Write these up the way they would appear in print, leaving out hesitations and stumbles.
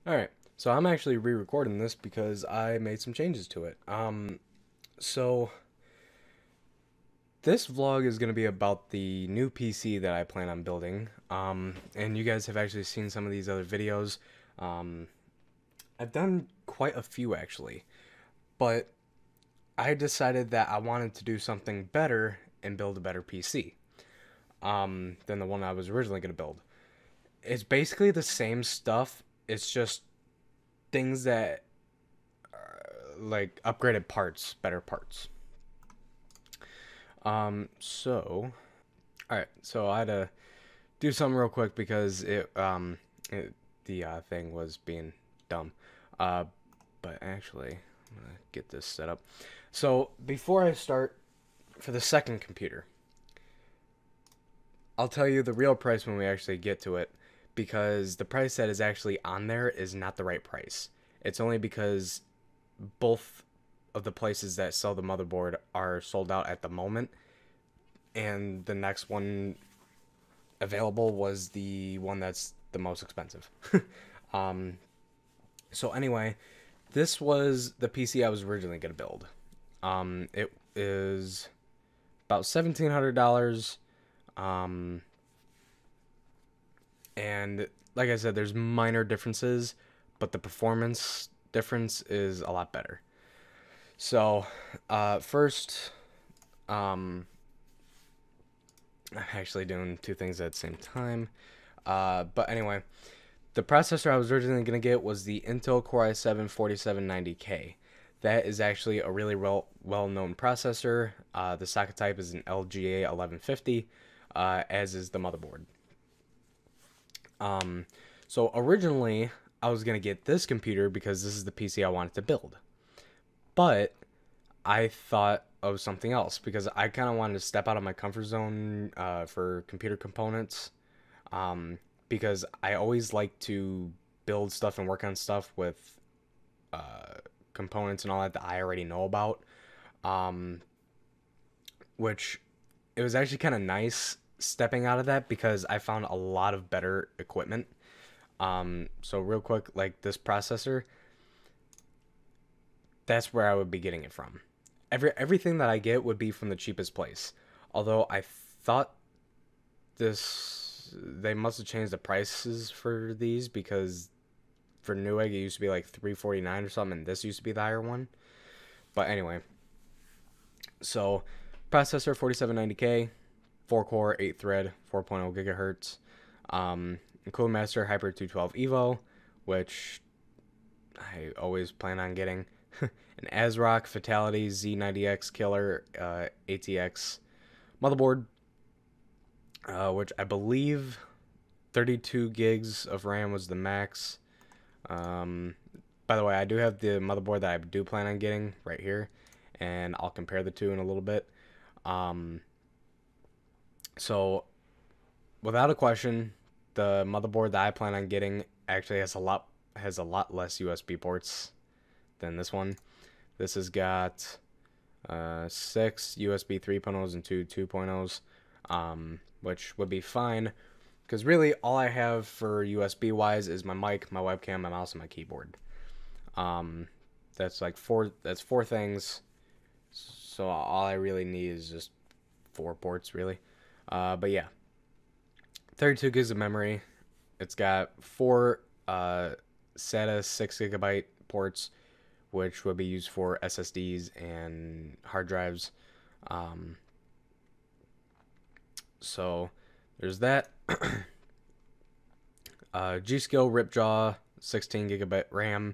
Alright, so I'm actually re-recording this because I made some changes to it. So this vlog is going to be about the new PC that I plan on building. And you guys have actually seen some of these other videos. Um, I've done quite a few actually, but I decided that I wanted to do something better and build a better PC than the one I was originally going to build. It's basically the same stuff. It's just things that like upgraded parts, better parts. So, all right. So I had to do something real quick because the thing was being dumb. Uh, but actually, I'm gonna get this set up. So before I start for the second computer, I'll tell you the real price when we actually get to it, because the price that is actually on there is not the right price. It's only because both of the places that sell the motherboard are sold out at the moment, and the next one available was the one that's the most expensive. um, so anyway, this was the PC I was originally gonna build. It is about $1,700. Um, and like I said, there's minor differences, but the performance difference is a lot better. So, first, I'm actually doing two things at the same time. But anyway, the processor I was originally going to get was the Intel Core i7-4790K. That is actually a really well-known processor. The socket type is an LGA 1150, as is the motherboard. So originally, I was going to get this computer because this is the PC I wanted to build. But I thought of something else because I kind of wanted to step out of my comfort zone for computer components, because I always like to build stuff and work on stuff with components and all that I already know about, um, which it was actually kind of nice stepping out of that because I found a lot of better equipment. So real quick, like this processor, that's where I would be getting it from. Everything that I get would be from the cheapest place. Although I thought they must have changed the prices for these, because for Newegg it used to be like $349 or something, and this used to be the higher one. But anyway, so processor 4790K, 4 core, 8 thread, 4.0 gigahertz. Cooling Master Hyper 212 Evo, which I always plan on getting. An ASRock Fatality Z90X Killer ATX motherboard, which I believe 32 gigs of RAM was the max. By the way, I do have the motherboard that I do plan on getting right here, and I'll compare the two in a little bit. So, without a question, the motherboard that I plan on getting actually has a lot less USB ports than this one. This has got 6 USB 3.0s and 2 2.0s, which would be fine because really all I have for USB wise is my mic, my webcam, my mouse, and my keyboard. That's four things. So all I really need is just 4 ports really. But yeah, 32 gigs of memory. It's got 4 SATA 6 GB ports, which would be used for SSDs and hard drives. So there's that. G.Skill Ripjaw 16 GB RAM,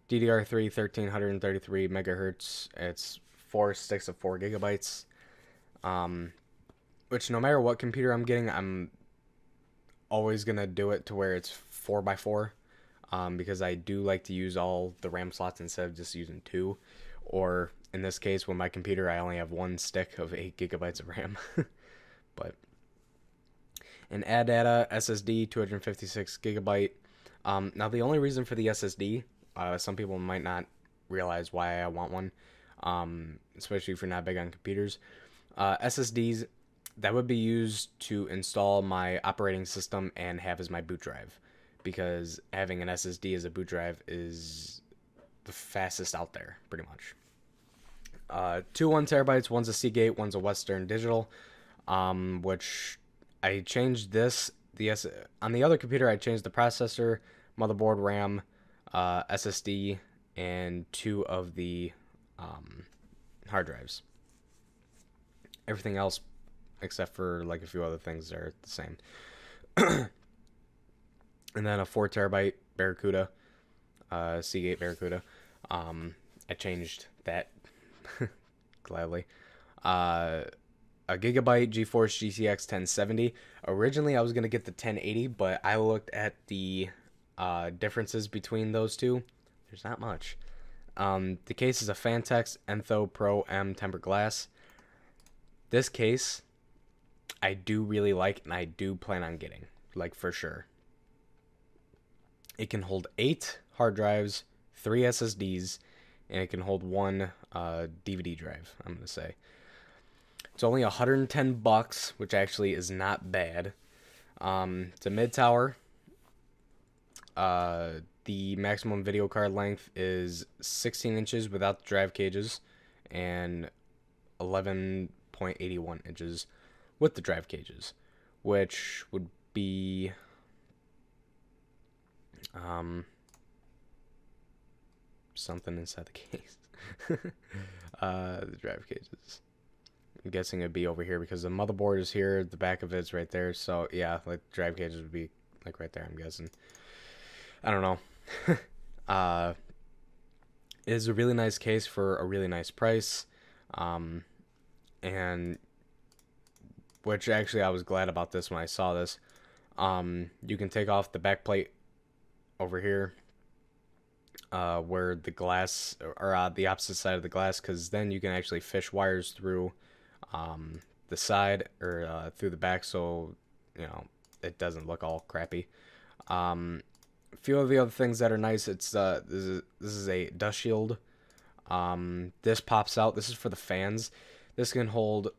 DDR3 1333 megahertz. It's 4 sticks of 4 GB. Which no matter what computer I'm getting, I'm always gonna do it to where it's 4x4. Because I do like to use all the RAM slots instead of just using 2. Or in this case, with my computer, I only have 1 stick of 8 GB of RAM. But an ADATA SSD, 256 GB. Now the only reason for the SSD, some people might not realize why I want one, especially if you're not big on computers. SSDs that would be used to install my operating system and have as my boot drive, because having an SSD as a boot drive is the fastest out there, pretty much. Two 1 terabytes, one's a Seagate, one's a Western Digital, which I changed this. On the other computer, I changed the processor, motherboard, RAM, SSD, and 2 of the hard drives. Everything else, except for like a few other things, are the same. And then a 4 terabyte Barracuda, Seagate Barracuda. I changed that gladly. A gigabyte GeForce GTX 1070. Originally, I was gonna get the 1080, but I looked at the differences between those two. There's not much. The case is a Phanteks Enthoo Pro M tempered glass. This case, I do really like, and I do plan on getting, like, for sure. It can hold 8 hard drives, 3 SSDs, and it can hold 1 DVD drive, I'm going to say. It's only $110, which actually is not bad. It's a mid-tower. The maximum video card length is 16 inches without the drive cages, and 11.81 inches with the drive cages, which would be something inside the case. The drive cages, I'm guessing it'd be over here because the motherboard is here, the back of it's right there, so yeah, like drive cages would be like right there, I'm guessing. I don't know. It is a really nice case for a really nice price, and which actually I was glad about this when I saw this. You can take off the back plate over here, where the glass, or the opposite side of the glass, because then you can actually fish wires through the side, or through the back, so you know it doesn't look all crappy. A few of the other things that are nice, it's this is a dust shield. This pops out. This is for the fans. This can hold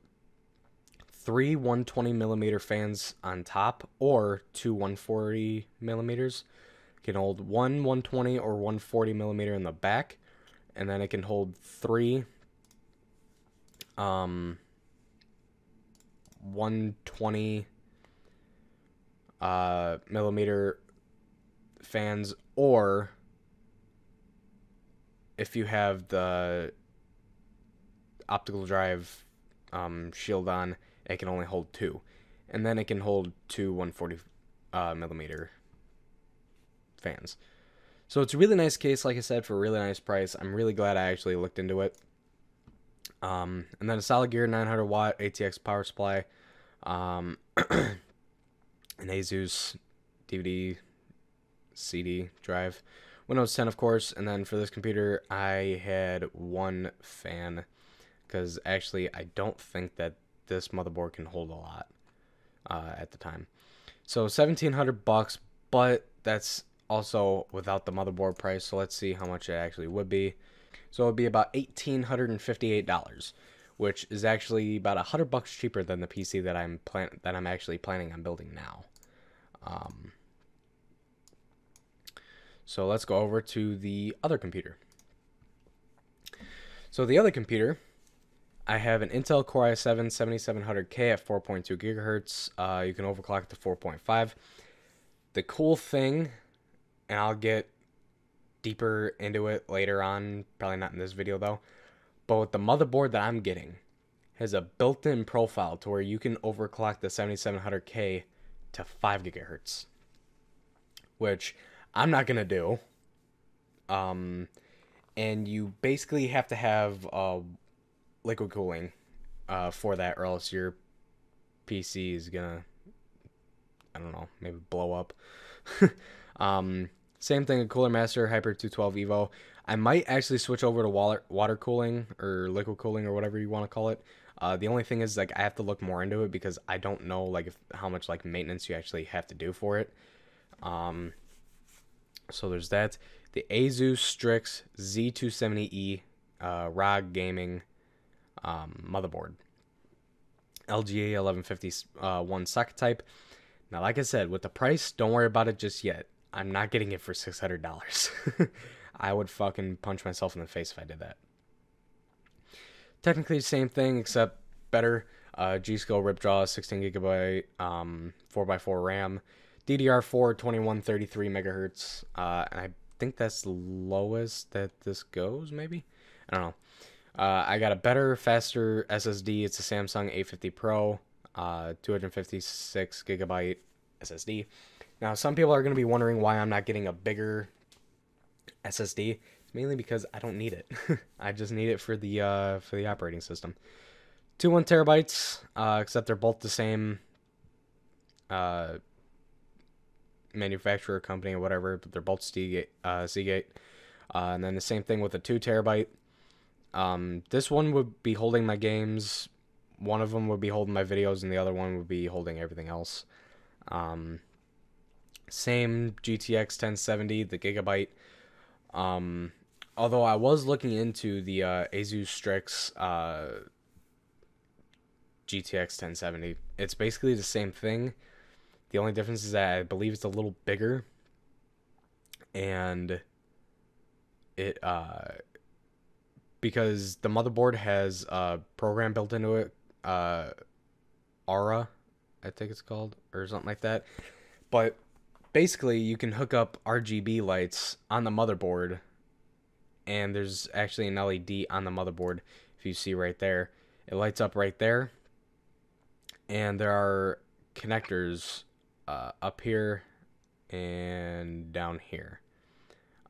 3 120 millimeter fans on top, or 2 140 millimeters. It can hold 1 120 or 140 millimeter in the back, and then it can hold 3 120 millimeter fans, or if you have the optical drive shield on, it can only hold 2, and then it can hold 2 140 millimeter fans. So it's a really nice case, like I said, for a really nice price. I'm really glad I actually looked into it. And then a solid gear 900 watt ATX power supply, an Asus DVD CD drive, Windows 10 of course, and then for this computer I had 1 fan, because actually I don't think that this motherboard can hold a lot at the time. So $1,700, but that's also without the motherboard price, so let's see how much it actually would be. So it would be about $1,858, which is actually about $100 cheaper than the PC that I'm actually planning on building now. So let's go over to the other computer. So the other computer, I have an Intel Core i7 7700K at 4.2 gigahertz. You can overclock to 4.5. The cool thing, and I'll get deeper into it later on, probably not in this video though, but with the motherboard that I'm getting, has a built-in profile to where you can overclock the 7700K to 5 gigahertz, which I'm not gonna do. And you basically have to have liquid cooling for that, or else your PC is gonna, I don't know, maybe blow up. Same thing, a Cooler Master Hyper 212 Evo. I might actually switch over to water cooling or liquid cooling or whatever you want to call it. The only thing is, like, I have to look more into it because I don't know, like, how much like maintenance you actually have to do for it. So there's that. The Asus Strix Z270E ROG gaming motherboard. LGA 1151 socket type. Now, like I said, with the price, don't worry about it just yet. I'm not getting it for $600. I would fucking punch myself in the face if I did that. Technically the same thing, except better. G.Skill Ripjaws, 16GB, 4x4 RAM, DDR4, 2133 megahertz, and I think that's the lowest that this goes, maybe? I don't know. I got a better, faster SSD. It's a Samsung A50 Pro, 256GB SSD. Now, some people are going to be wondering why I'm not getting a bigger SSD. It's mainly because I don't need it. I just need it for the operating system. 1 terabytes, except they're both the same manufacturer, company, or whatever, but they're both Seagate. And then the same thing with a 2 terabyte. This one would be holding my games. One of them would be holding my videos, and the other one would be holding everything else. Same GTX 1070, the gigabyte. Although I was looking into the Asus Strix GTX 1070. It's basically the same thing. The only difference is that I believe it's a little bigger, and it because the motherboard has a program built into it, Aura, I think it's called, or something like that. But basically, you can hook up RGB lights on the motherboard, and there's actually an LED on the motherboard. If you see right there, it lights up right there, and there are connectors up here and down here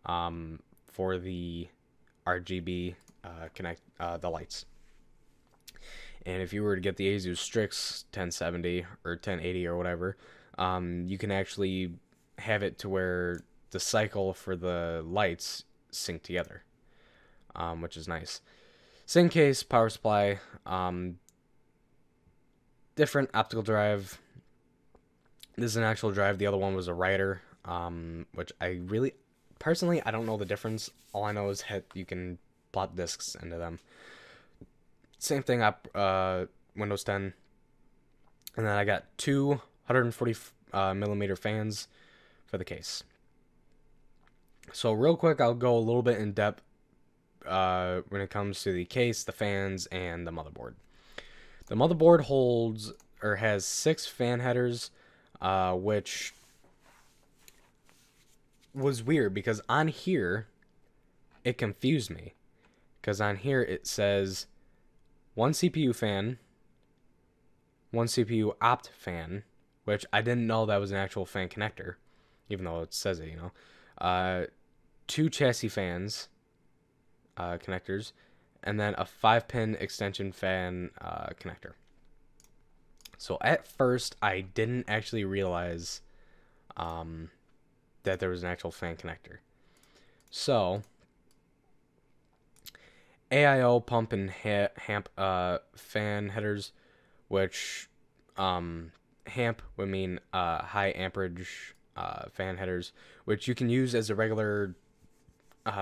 for the RGB connect the lights. And if you were to get the Asus Strix 1070 or 1080 or whatever, you can actually have it to where the cycle for the lights sync together, which is nice. Same case, power supply, different optical drive. This is an actual drive. The other one was a writer, which I really, personally, I don't know the difference. All I know is that you can plot discs into them. Same thing, Windows 10. And then I got two 140 millimeter fans for the case. So real quick, I'll go a little bit in depth when it comes to the case, the fans, and the motherboard. The motherboard holds, or has 6 fan headers, which was weird because on here, it confused me. Because on here it says 1 CPU fan, 1 CPU opt fan, which I didn't know that was an actual fan connector, even though it says it, you know. 2 chassis fans connectors, and then a 5-pin extension fan connector. So at first, I didn't actually realize that there was an actual fan connector. So AIO pump and hamp fan headers, which hamp would mean high amperage fan headers, which you can use as a regular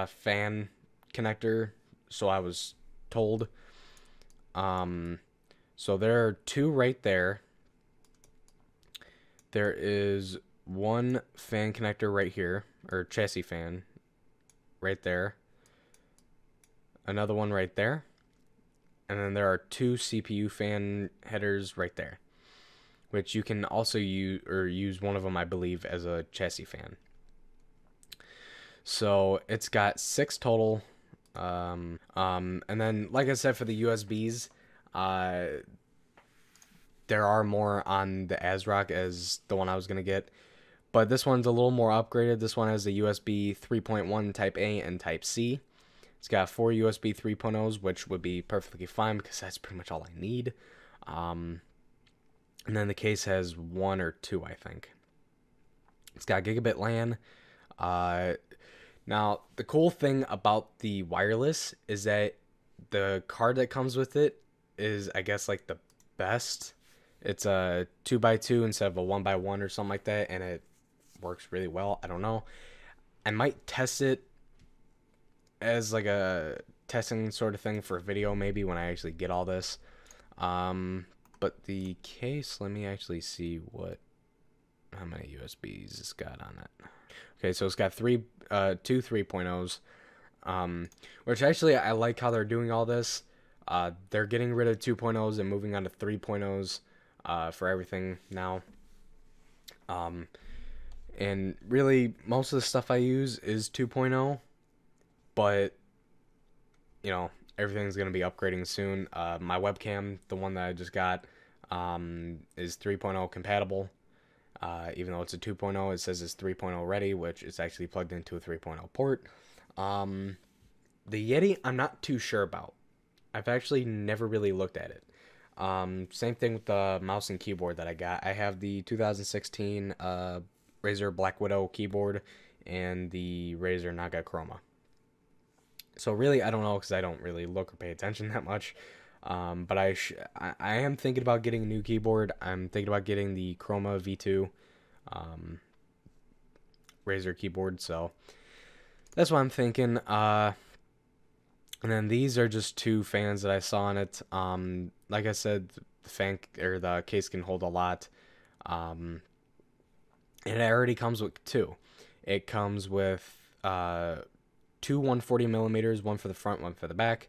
fan connector, so I was told. So there are 2 right there. There is 1 fan connector right here, or chassis fan right there. Another one right there. And then there are 2 CPU fan headers right there, which you can also use one of them, I believe, as a chassis fan. So it's got 6 total. And then, like I said, for the USBs, there are more on the ASRock as the one I was going to get. But this one's a little more upgraded. This one has the USB 3.1 Type A and Type C. It's got 4 USB 3.0s, which would be perfectly fine because that's pretty much all I need. And then the case has 1 or 2, I think. It's got gigabit LAN. Now, the cool thing about the wireless is that the card that comes with it is, I guess, like the best. It's a 2x2 instead of a 1x1 or something like that, and it works really well. I don't know. I might test it as like a testing sort of thing for a video maybe when I actually get all this. But the case, let me actually see how many USBs it's got on it. Okay, so it's got two 3.0s, which actually I like how they're doing all this. They're getting rid of 2.0s and moving on to 3.0s for everything now. And really, most of the stuff I use is 2.0, but you know, everything's going to be upgrading soon. My webcam, the one that I just got, is 3.0 compatible. Even though it's a 2.0, it says it's 3.0 ready, which is actually plugged into a 3.0 port. The Yeti, I'm not too sure about. I've actually never really looked at it. Same thing with the mouse and keyboard that I got. I have the 2016 Razer Black Widow keyboard and the Razer Naga Chroma. So really, I don't know because I don't really look or pay attention that much. But I am thinking about getting a new keyboard. I'm thinking about getting the Chroma V2 Razer keyboard. So that's what I'm thinking. And then these are just two fans that I saw on it. Like I said, the fan or the case can hold a lot. And it already comes with two. It comes with two 140 millimeters, one for the front, one for the back.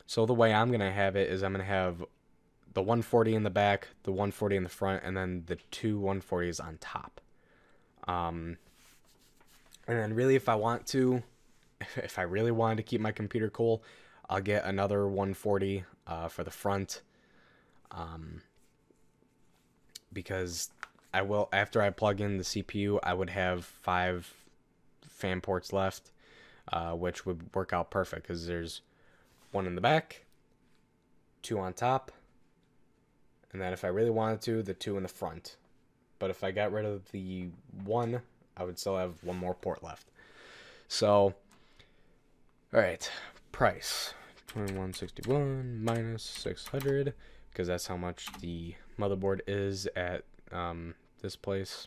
So the way I'm gonna have it is I'm gonna have the 140 in the back, the 140 in the front, and then the two 140s on top. And then really, if I want to, if I really wanted to keep my computer cool, I'll get another 140 for the front. Because I will, after I plug in the CPU, I would have 5 fan ports left, which would work out perfect because there's one in the back, 2 on top, and then if I really wanted to, the 2 in the front. But if I got rid of the 1, I would still have 1 more port left. So, alright, price, $2161 minus 600, because that's how much the motherboard is at this place.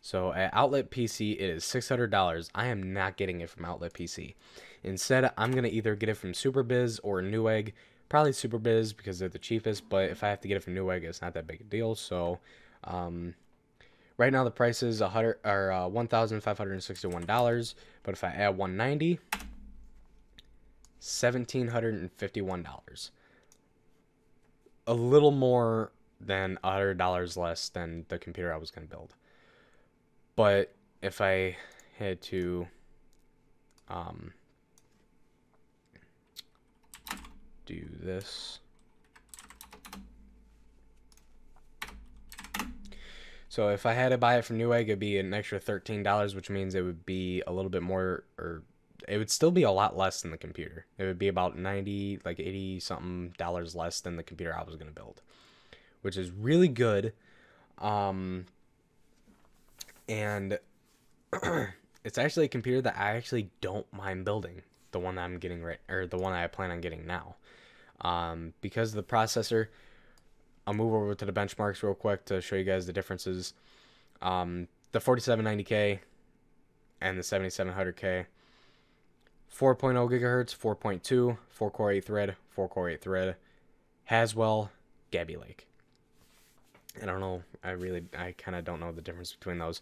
So at Outlet PC, it is $600. I am not getting it from Outlet PC. Instead, I'm going to either get it from SuperBiz or Newegg. Probably SuperBiz because they're the cheapest, but if I have to get it from Newegg, it's not that big a deal. So right now the price is $1,561, but if I add $190, $1,751. A little more than $100 less than the computer I was going to build. But if I had to do this, so if I had to buy it from Newegg, it'd be an extra $13, which means it would be a little bit more, or it would still be a lot less than the computer. It would be about 90, like 80 something dollars less than the computer I was going to build, which is really good. And it's actually a computer that I actually don't mind building, the one that I'm getting right, or the one I plan on getting now. Because of the processor, I'll move over to the benchmarks real quick to show you guys the differences. The 4790K and the 7700K, 4.0 gigahertz, 4.2, 4-core 8-thread, 4-core 8-thread, Haswell, Gabby Lake. I don't know, I kind of don't know the difference between those.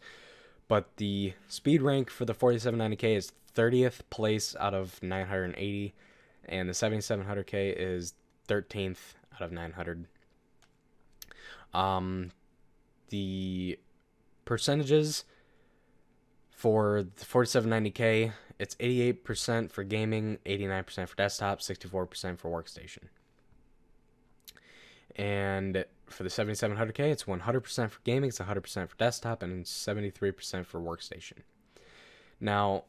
But the speed rank for the 4790K is 30th place out of 980, and the 7700K is 13th out of 900. The percentages for the 4790K, it's 88% for gaming, 89% for desktop, 64% for workstation. And for the 7700K, it's 100% for gaming, it's 100% for desktop, and 73% for workstation. Now,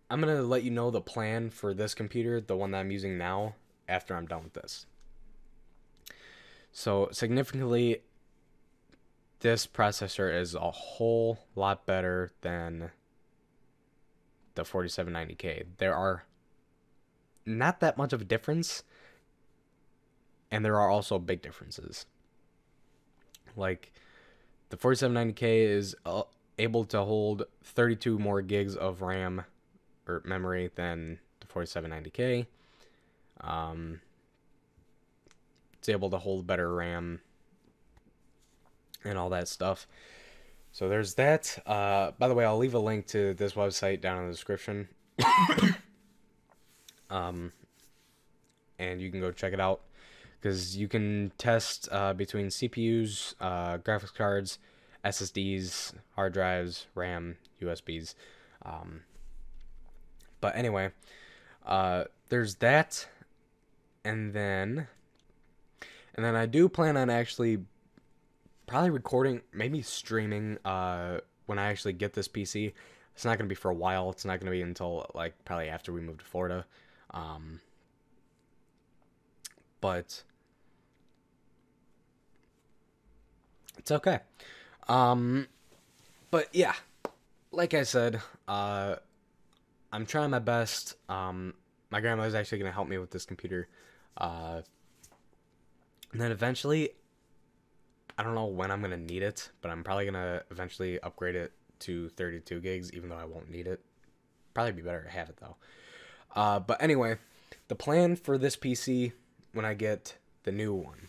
I'm going to let you know the plan for this computer, the one that I'm using now, after I'm done with this. So, significantly, this processor is a whole lot better than the 4790K. There are not that much of a difference, and there are also big differences. Like, the 4790K is able to hold 32 more gigs of RAM or memory than the 4790K. It's able to hold better RAM and all that stuff. So there's that. By the way, I'll leave a link to this website down in the description. um, and you can go check it out because you can test between CPUs, graphics cards, SSDs, hard drives, RAM, USBs. Um, but anyway, there's that, and then I do plan on actually probably recording, maybe streaming when I actually get this PC. It's not going to be for a while. It's not going to be until like probably after we move to Florida. Um, but it's okay. Um, but yeah, like I said, I'm trying my best. My grandmother's actually going to help me with this computer. And then eventually, I don't know when I'm going to need it, but I'm probably going to eventually upgrade it to 32 gigs, even though I won't need it. Probably be better to have it, though. But anyway, the plan for this PC when I get the new one.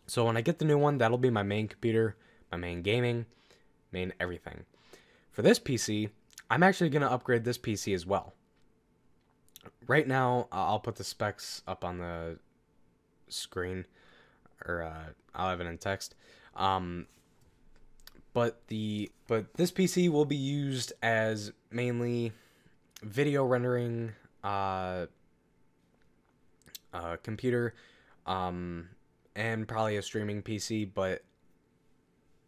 So when I get the new one, that'll be my main computer, my main gaming, main everything. For this PC, I'm actually going to upgrade this PC as well. Right now, I'll put the specs up on the screen, or I'll have it in text. But this PC will be used as mainly video rendering computer, and probably a streaming PC. But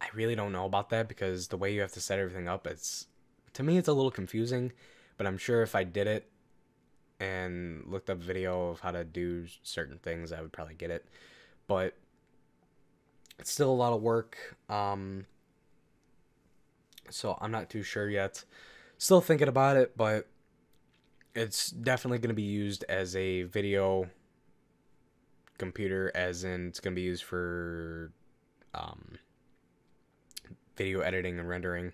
I really don't know about that because the way you have to set everything up, to me it's a little confusing. But I'm sure if I did it and looked up video of how to do certain things, I would probably get it. But it's still a lot of work. So I'm not too sure yet. Still thinking about it, but it's definitely going to be used as a video computer, as in it's going to be used for video editing and rendering.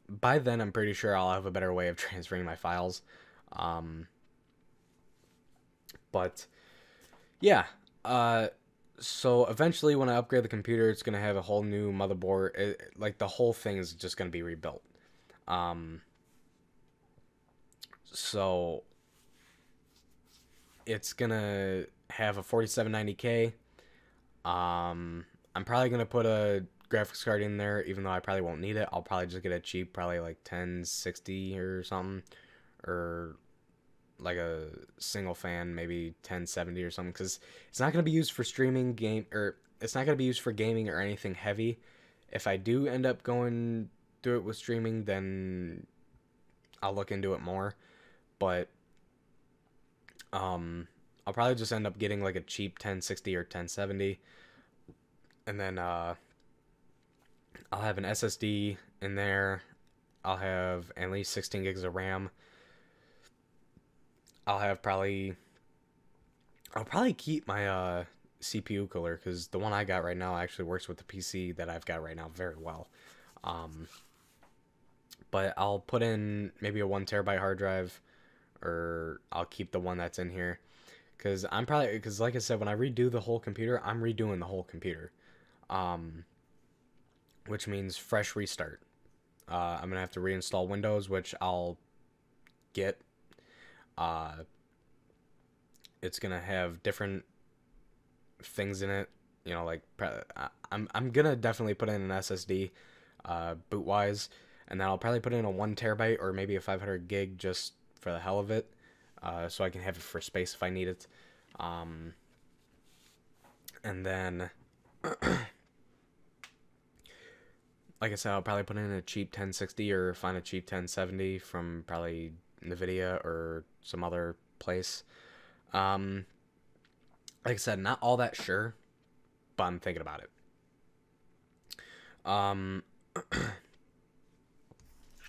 By then, I'm pretty sure I'll have a better way of transferring my files. But yeah, so eventually when I upgrade the computer, it's going to have a whole new motherboard. Like the whole thing is just going to be rebuilt. So it's going to have a 4790K. I'm probably going to put a graphics card in there, even though I probably won't need it. I'll probably just get a cheap, probably like 1060 or something, or like a single fan, maybe 1070 or something, because it's not going to be used for streaming or it's not going to be used for gaming or anything heavy. If I do end up going through it with streaming, then I'll look into it more. But I'll probably just end up getting like a cheap 1060 or 1070, and then I'll have an SSD in there. I'll have at least 16 gigs of RAM. I'll probably keep my CPU cooler, because the one I got right now actually works with the PC that I've got right now very well. But I'll put in maybe a 1 terabyte hard drive, or I'll keep the one that's in here, because like I said, when I redo the whole computer, I'm redoing the whole computer, which means fresh restart. I'm gonna have to reinstall Windows, which I'll get. It's gonna have different things in it, like I'm gonna definitely put in an SSD, boot wise, and then I'll probably put in a 1 terabyte or maybe a 500 gig just for the hell of it, so I can have it for space if I need it. And then like I said, I'll probably put in a cheap 1060 or find a cheap 1070 from probably NVIDIA or some other place. Like I said, not all that sure, but I'm thinking about it.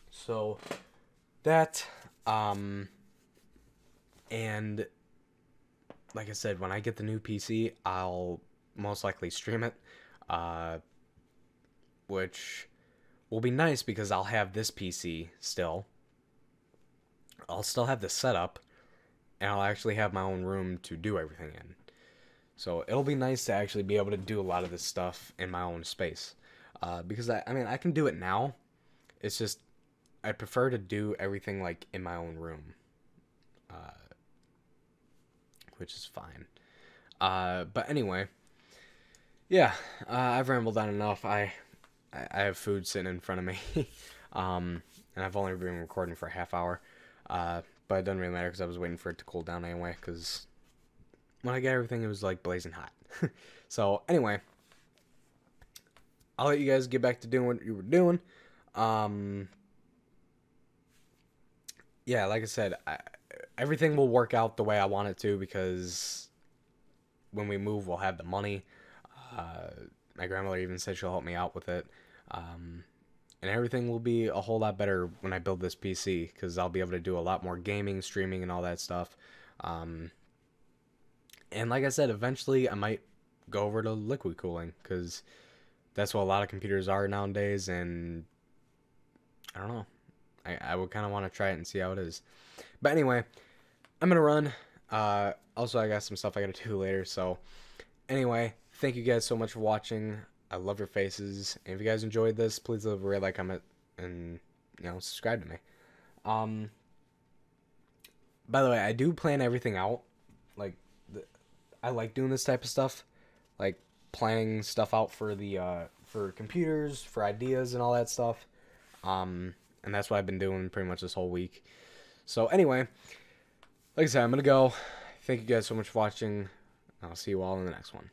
So that, and like I said, when I get the new PC, I'll most likely stream it, which will be nice because I'll have this PC still. I'll still have the setup, and I'll actually have my own room to do everything in. So it'll be nice to actually be able to do a lot of this stuff in my own space. because I mean, I can do it now. It's just I prefer to do everything like in my own room, uh, which is fine. But anyway, yeah, I've rambled on enough. I have food sitting in front of me, and I've only been recording for a half hour. But it doesn't really matter because I was waiting for it to cool down anyway. Because when I get everything, it was like blazing hot. So anyway, I'll let you guys get back to doing what you were doing. Yeah, like I said, everything will work out the way I want it to because when we move, we'll have the money. My grandmother even said she'll help me out with it. And everything will be a whole lot better when I build this PC because I'll be able to do a lot more gaming, streaming, and all that stuff. And like I said, eventually I might go over to liquid cooling because that's what a lot of computers are nowadays. And I don't know. I would kind of want to try it and see how it is. But anyway, I'm going to run. Also, I got some stuff I got to do later. So anyway, thank you guys so much for watching. I love your faces. And if you guys enjoyed this, please leave a rate, like, comment, and, subscribe to me. By the way, I do plan everything out. Like, I like doing this type of stuff. Like, planning stuff out for the, for computers, for ideas, and all that stuff. And that's what I've been doing pretty much this whole week. So, anyway, like I said, I'm going to go. Thank you guys so much for watching. I'll see you all in the next one.